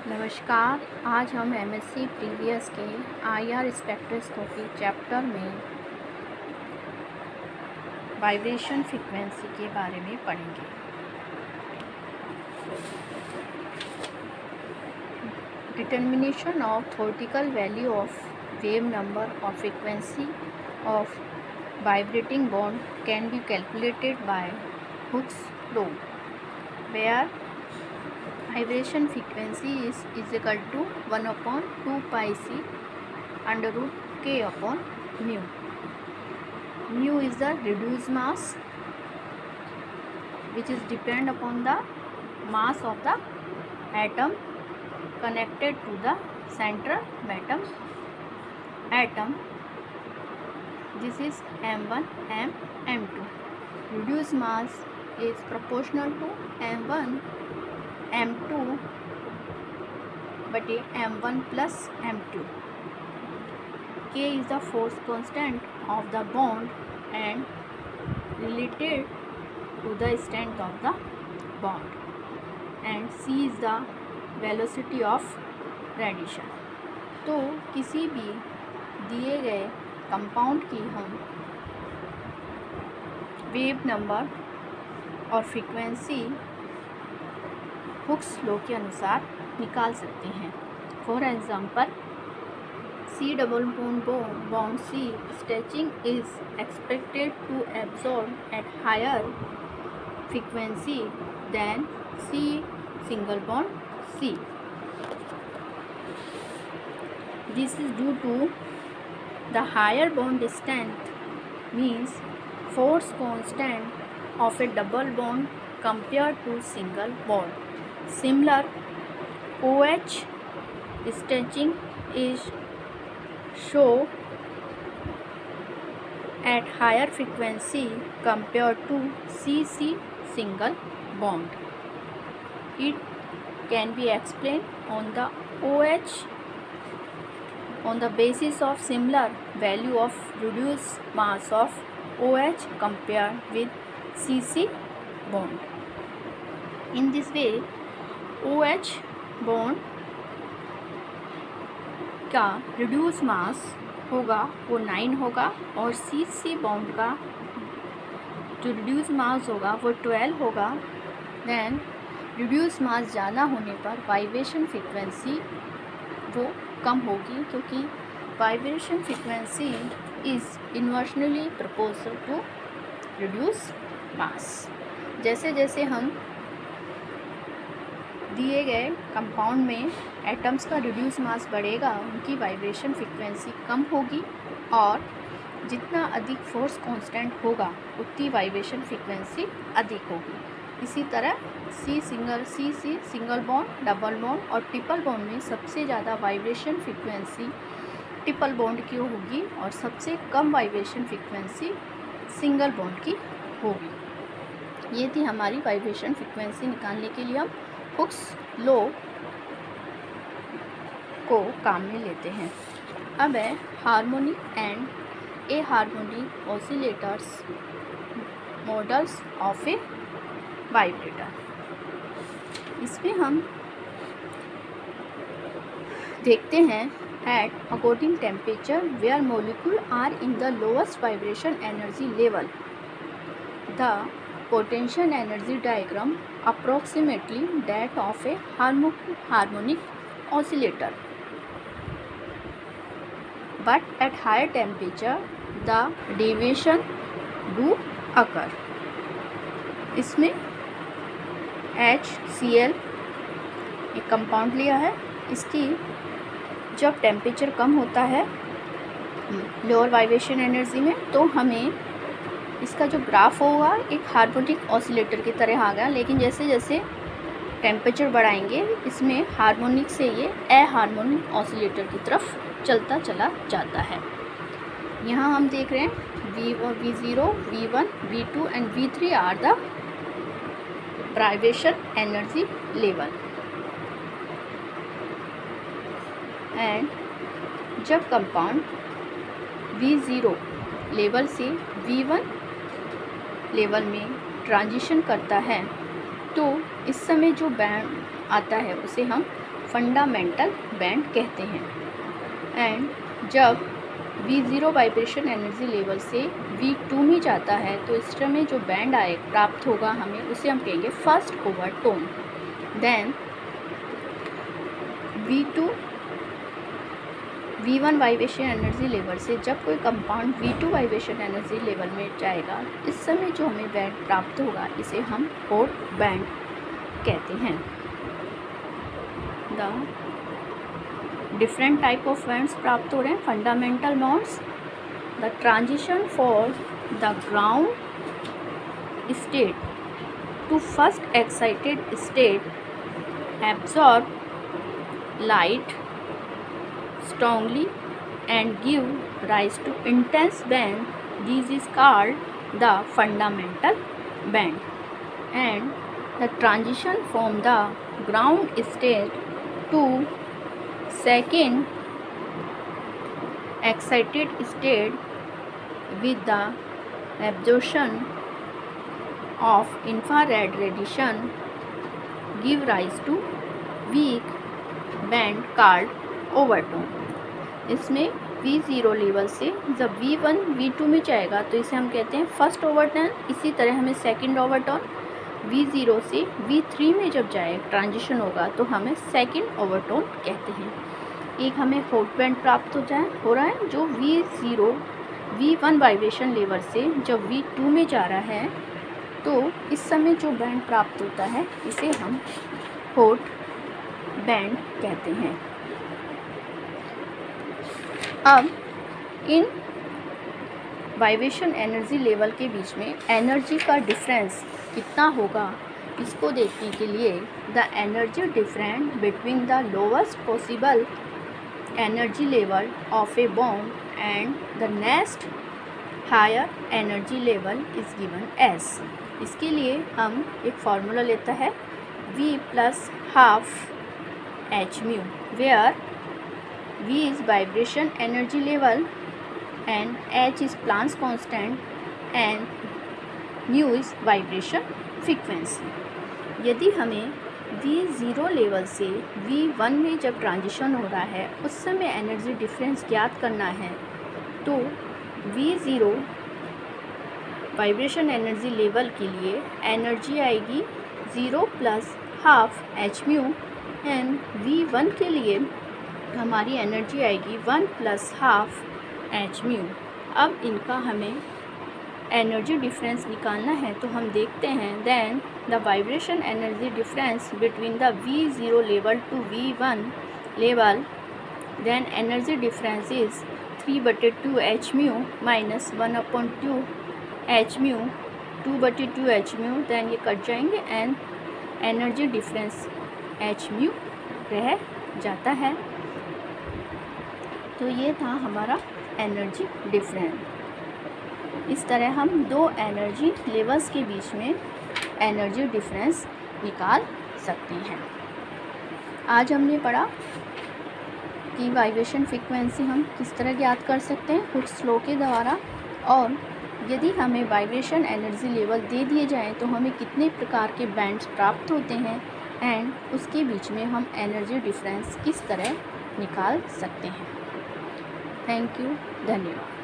नमस्कार। आज हम एमएससी प्रीवियस के आईआर स्पेक्ट्रोस्कोपी चैप्टर में वाइब्रेशन फ्रीक्वेंसी के बारे में पढ़ेंगे। Determination of theoretical value of wave number और frequency of vibrating bond can be calculated by Hooke's law, where vibration frequency is equal to 1 upon 2 pi c under root k upon mu. Mu is the reduced mass which is depend upon the mass of the atom connected to the central atom. This is m1 m2. Reduced mass is proportional to m1 m2 बटे m1 plus m2. K is the force constant of the bond and related to the strength of the bond, and C is the velocity of radiation. तो किसी भी दिए गए compound की हम wave number और frequency Hooke's law के अनुसार निकाल सकते हैं। For example, C double bond C stretching is expected to absorb at higher frequency than C single bond C. This is due to the higher bond strength means force constant of a double bond compared to single bond. Similar, OH stretching is show at higher frequency compared to CC single bond. It can be explained on the OH on the basis of similar value of reduced mass of OH compared with CC bond. In this way, OH bond का reduce mass होगा वो 9 होगा और CC bond का जो reduce mass होगा वो 12 होगा। देन रिड्यूस मास ज़्यादा होने पर वाइब्रेशन फ्रीक्वेंसी वो कम होगी, क्योंकि vibration frequency is inversely proportional to reduce mass. जैसे जैसे हम दिए गए कंपाउंड में एटम्स का रिड्यूस मास बढ़ेगा, उनकी वाइब्रेशन फ्रीक्वेंसी कम होगी, और जितना अधिक फोर्स कांस्टेंट होगा उतनी वाइब्रेशन फ्रीक्वेंसी अधिक होगी। इसी तरह C single bond, double bond और ट्रिपल बॉन्ड में सबसे ज़्यादा वाइब्रेशन फ्रीक्वेंसी ट्रिपल बॉन्ड की होगी और सबसे कम वाइब्रेशन फ्रीक्वेंसी सिंगल बॉन्ड की होगी। ये थी हमारी वाइब्रेशन फ्रीक्वेंसी निकालने के लिए हम हुक्स लॉ को काम में लेते हैं। अब है harmonic and anharmonic oscillators models of a vibrator. इसमें हम देखते हैं at according temperature where molecule are in the lowest vibration energy level, the potential energy diagram approximately that of a harmonic oscillator, but at higher temperature the deviation do occur. इसमें HCl एक compound लिया है, इसकी जब temperature कम होता है lower vibration energy में, तो हमें इसका जो ग्राफ होगा एक हार्मोनिक ऑसिलेटर की तरह आ गया, लेकिन जैसे जैसे टेम्परेचर बढ़ाएंगे इसमें हार्मोनिक से ये ए हार्मोनिक ऑसिलेटर की तरफ चलता चला जाता है। यहाँ हम देख रहे हैं V0, V1, V2 and V3 are the vibration energy level, एंड जब कंपाउंड V0 लेवल से V1 लेवल में ट्रांजिशन करता है तो इस समय जो बैंड आता है उसे हम फंडामेंटल बैंड कहते हैं। एंड जब V0 वाइब्रेशन एनर्जी लेवल से V2 में जाता है तो इस समय जो बैंड प्राप्त होगा हमें, उसे हम कहेंगे first overtone. Then V1 vibration energy level से जब कोई compound V2 vibration energy level में जाएगा, इस समय जो हमें बैंड प्राप्त होगा इसे हम हॉट बैंड कहते हैं। The different type of bands प्राप्त हो रहे हैं। Fundamental bonds, the transition for the ground state to first excited state absorb light strongly and give rise to intense band. This is called the fundamental band. And the transition from the ground state to second excited state with the absorption of infrared radiation give rise to weak band called overtone. इसमें V0 level से जब V1 V2 में जाएगा तो इसे हम कहते हैं फर्स्ट ओवरटोन। इसी तरह हमें सेकंड ओवरटोन V0 से V3 में जब जाए ट्रांजिशन होगा तो हमें सेकंड ओवरटोन कहते हैं। एक हमें हॉट बैंड प्राप्त हो रहा है जो V1 वाइब्रेशन लेवल से जब V2 में जा रहा है तो इस समय जो बैंड प्राप्त होता है इसे हम हॉट बैंड कहते हैं। अब इन वाइब्रेशन एनर्जी लेवल के बीच में एनर्जी का डिफरेंस कितना होगा इसको देखने के लिए the energy difference between the lowest possible energy level of a bond and the next higher energy level is given as. इसके लिए हम एक फार्मूला लेता है V plus half h mu, where V is vibration energy level and h is Planck's constant and mu is vibration frequency। यदि हमें V0 level से V1 में जब ट्रांजिशन हो रहा है उस समय एनर्जी डिफरेंस ज्ञात करना है तो V0 वाइब्रेशन एनर्जी लेवल के लिए एनर्जी आएगी 0 plus half h mu and V1 के लिए हमारी एनर्जी आएगी 1 प्लस हाफ h mu। अब इनका हमें एनर्जी डिफरेंस निकालना है तो हम देखते हैं then the vibration energy difference between the V0 level to V1 level, then energy difference is 3/2 h mu minus 1/2 h mu 2/2 h mu। Then ये कट जाएंगे and energy difference h mu रह जाता है। तो ये था हमारा एनर्जी डिफरेंस। इस तरह हम दो एनर्जी लेवल्स के बीच में एनर्जी डिफरेंस निकाल सकते हैं। आज हमने पढ़ा कि वाइब्रेशन फ्रीक्वेंसी हम किस तरह ज्ञात कर सकते हैं हुक्स लॉ के द्वारा, और यदि हमें वाइब्रेशन एनर्जी लेवल दे दिए जाएं तो हमें कितने प्रकार के बैंड्स प्राप्त होते हैं एंड उसके बीच में हम एनर्जी डिफरेंस किस तरह निकाल सकते हैं। थैंक यू, धन्यवाद।